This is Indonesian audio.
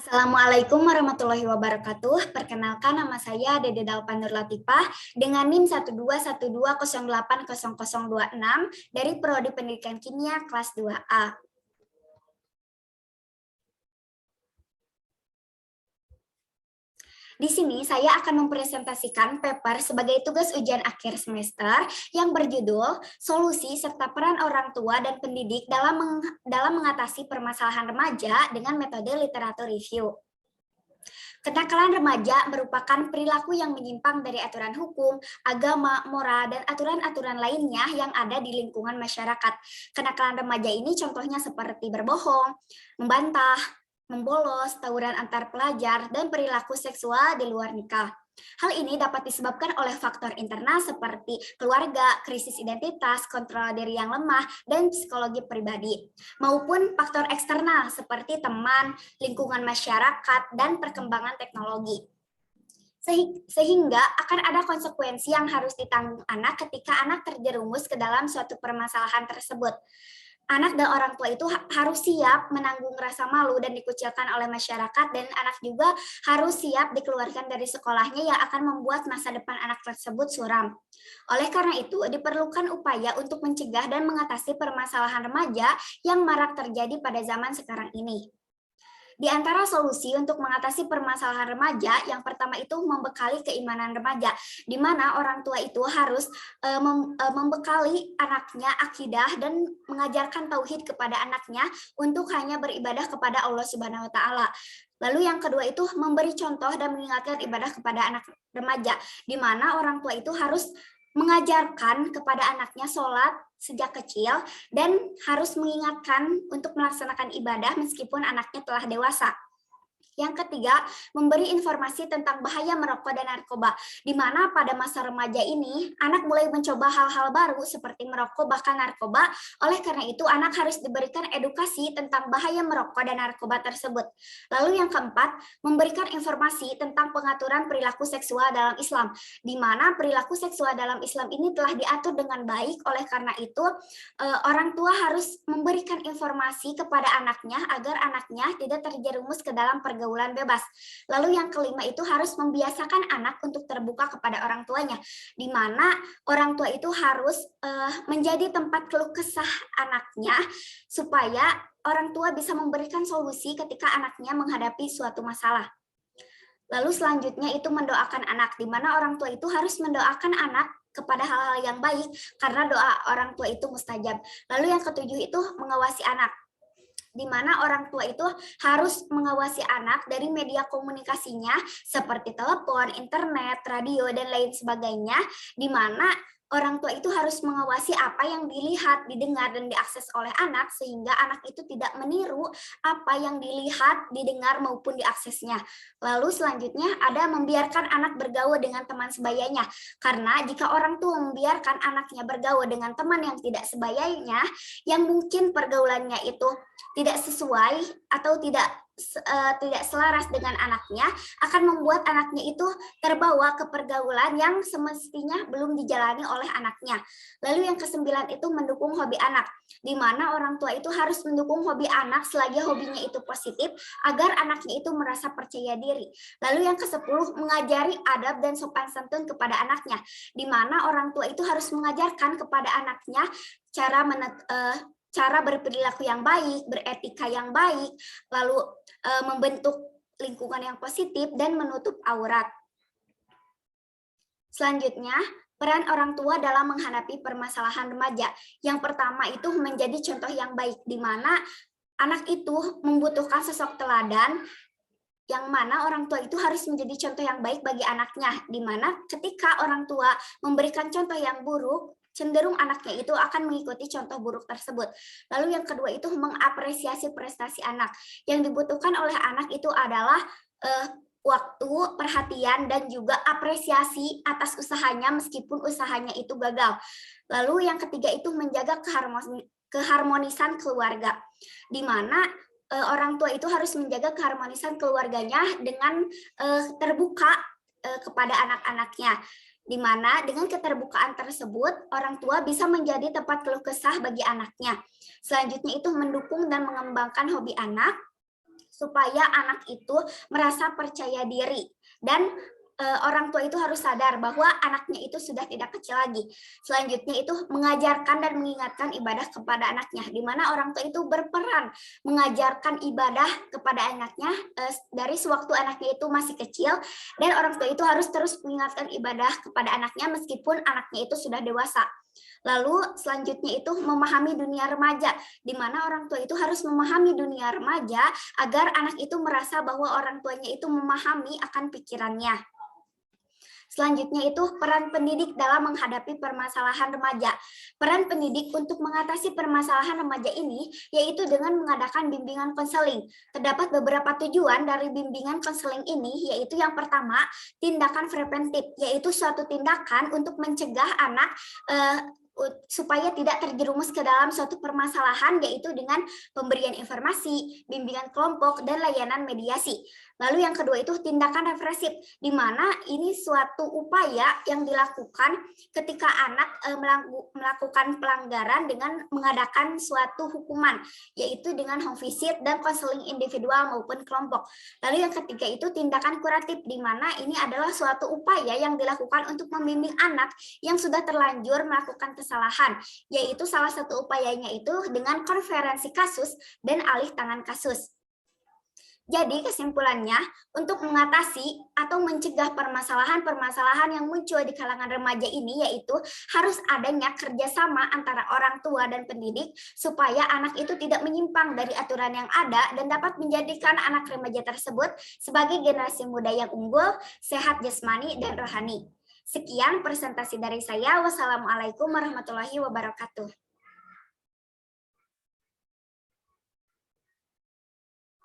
Assalamualaikum warahmatullahi wabarakatuh. Perkenalkan, nama saya Dede Dalpan Nur Latifah dengan NIM 12120800026 dari Prodi Pendidikan Kimia kelas 2A. Di sini saya akan mempresentasikan paper sebagai tugas ujian akhir semester yang berjudul Solusi serta Peran Orang Tua dan Pendidik dalam mengatasi permasalahan remaja dengan metode literatur review. Kenakalan remaja merupakan perilaku yang menyimpang dari aturan hukum, agama, moral, dan aturan-aturan lainnya yang ada di lingkungan masyarakat. Kenakalan remaja ini contohnya seperti berbohong, membantah, membolos, tawuran antar pelajar, dan perilaku seksual di luar nikah. Hal ini dapat disebabkan oleh faktor internal seperti keluarga, krisis identitas, kontrol diri yang lemah, dan psikologi pribadi, maupun faktor eksternal seperti teman, lingkungan masyarakat, dan perkembangan teknologi. Sehingga akan ada konsekuensi yang harus ditanggung anak ketika anak terjerumus ke dalam suatu permasalahan tersebut. Anak dan orang tua itu harus siap menanggung rasa malu dan dikucilkan oleh masyarakat, dan anak juga harus siap dikeluarkan dari sekolahnya yang akan membuat masa depan anak tersebut suram. Oleh karena itu, diperlukan upaya untuk mencegah dan mengatasi permasalahan remaja yang marak terjadi pada zaman sekarang ini. Di antara solusi untuk mengatasi permasalahan remaja, yang pertama itu membekali keimanan remaja, di mana orang tua itu harus membekali anaknya akidah dan mengajarkan tauhid kepada anaknya untuk hanya beribadah kepada Allah Subhanahu wa taala. Lalu yang kedua itu memberi contoh dan mengingatkan ibadah kepada anak remaja, di mana orang tua itu harus mengajarkan kepada anaknya sholat sejak kecil dan harus mengingatkan untuk melaksanakan ibadah meskipun anaknya telah dewasa. Yang ketiga, memberi informasi tentang bahaya merokok dan narkoba, di mana pada masa remaja ini, anak mulai mencoba hal-hal baru seperti merokok bahkan narkoba. Oleh karena itu, anak harus diberikan edukasi tentang bahaya merokok dan narkoba tersebut. Lalu yang keempat, memberikan informasi tentang pengaturan perilaku seksual dalam Islam, di mana perilaku seksual dalam Islam ini telah diatur dengan baik. Oleh karena itu, orang tua harus memberikan informasi kepada anaknya agar anaknya tidak terjerumus ke dalam pergaulan bebas. Lalu yang kelima itu harus membiasakan anak untuk terbuka kepada orang tuanya, di mana orang tua itu harus menjadi tempat keluh kesah anaknya supaya orang tua bisa memberikan solusi ketika anaknya menghadapi suatu masalah. Lalu selanjutnya itu mendoakan anak, di mana orang tua itu harus mendoakan anak kepada hal-hal yang baik karena doa orang tua itu mustajab. Lalu yang ketujuh itu mengawasi anak, di mana orang tua itu harus mengawasi anak dari media komunikasinya seperti telepon, internet, radio, dan lain sebagainya, di mana orang tua itu harus mengawasi apa yang dilihat, didengar, dan diakses oleh anak sehingga anak itu tidak meniru apa yang dilihat, didengar, maupun diaksesnya. Lalu selanjutnya ada membiarkan anak bergaul dengan teman sebayanya, karena jika orang tua membiarkan anaknya bergaul dengan teman yang tidak sebayanya, yang mungkin pergaulannya itu tidak sesuai atau tidak selaras dengan anaknya, akan membuat anaknya itu terbawa ke pergaulan yang semestinya belum dijalani oleh anaknya. Lalu yang kesembilan itu mendukung hobi anak, di mana orang tua itu harus mendukung hobi anak selagi hobinya itu positif agar anaknya itu merasa percaya diri. Lalu yang ke-10 mengajari adab dan sopan santun kepada anaknya, di mana orang tua itu harus mengajarkan kepada anaknya cara berperilaku yang baik, beretika yang baik, lalu membentuk lingkungan yang positif dan menutup aurat. Selanjutnya, peran orang tua dalam menghadapi permasalahan remaja. Yang pertama itu menjadi contoh yang baik, di mana anak itu membutuhkan sosok teladan, yang mana orang tua itu harus menjadi contoh yang baik bagi anaknya, di mana ketika orang tua memberikan contoh yang buruk, cenderung anaknya itu akan mengikuti contoh buruk tersebut. Lalu yang kedua itu mengapresiasi prestasi anak. Yang dibutuhkan oleh anak itu adalah waktu, perhatian, dan juga apresiasi atas usahanya meskipun usahanya itu gagal. Lalu yang ketiga itu menjaga keharmonisan keluarga, di mana orang tua itu harus menjaga keharmonisan keluarganya dengan terbuka kepada anak-anaknya, di mana dengan keterbukaan tersebut orang tua bisa menjadi tempat keluh kesah bagi anaknya. Selanjutnya itu mendukung dan mengembangkan hobi anak. supaya anak itu merasa percaya diri dan orang tua itu harus sadar bahwa anaknya itu sudah tidak kecil lagi. Selanjutnya itu mengajarkan dan mengingatkan ibadah kepada anaknya, di mana orang tua itu berperan mengajarkan ibadah kepada anaknya dari sewaktu anaknya itu masih kecil, dan orang tua itu harus terus mengingatkan ibadah kepada anaknya meskipun anaknya itu sudah dewasa. Lalu selanjutnya itu memahami dunia remaja, di mana orang tua itu harus memahami dunia remaja agar anak itu merasa bahwa orang tuanya itu memahami akan pikirannya. Selanjutnya itu peran pendidik dalam menghadapi permasalahan remaja. Peran pendidik untuk mengatasi permasalahan remaja ini yaitu dengan mengadakan bimbingan konseling. Terdapat beberapa tujuan dari bimbingan konseling ini, yaitu yang pertama, tindakan preventif, yaitu suatu tindakan untuk mencegah anak supaya tidak terjerumus ke dalam suatu permasalahan, yaitu dengan pemberian informasi, bimbingan kelompok, dan layanan mediasi. Lalu yang kedua itu tindakan represif, di mana ini suatu upaya yang dilakukan ketika anak melakukan pelanggaran dengan mengadakan suatu hukuman, yaitu dengan home visit dan konseling individual maupun kelompok. Lalu yang ketiga itu tindakan kuratif, di mana ini adalah suatu upaya yang dilakukan untuk membimbing anak yang sudah terlanjur melakukan kesalahan, yaitu salah satu upayanya itu dengan konferensi kasus dan alih tangan kasus. Jadi kesimpulannya, untuk mengatasi atau mencegah permasalahan-permasalahan yang muncul di kalangan remaja ini, yaitu harus adanya kerjasama antara orang tua dan pendidik supaya anak itu tidak menyimpang dari aturan yang ada dan dapat menjadikan anak remaja tersebut sebagai generasi muda yang unggul, sehat jasmani dan rohani. Sekian presentasi dari saya. Wassalamualaikum warahmatullahi wabarakatuh.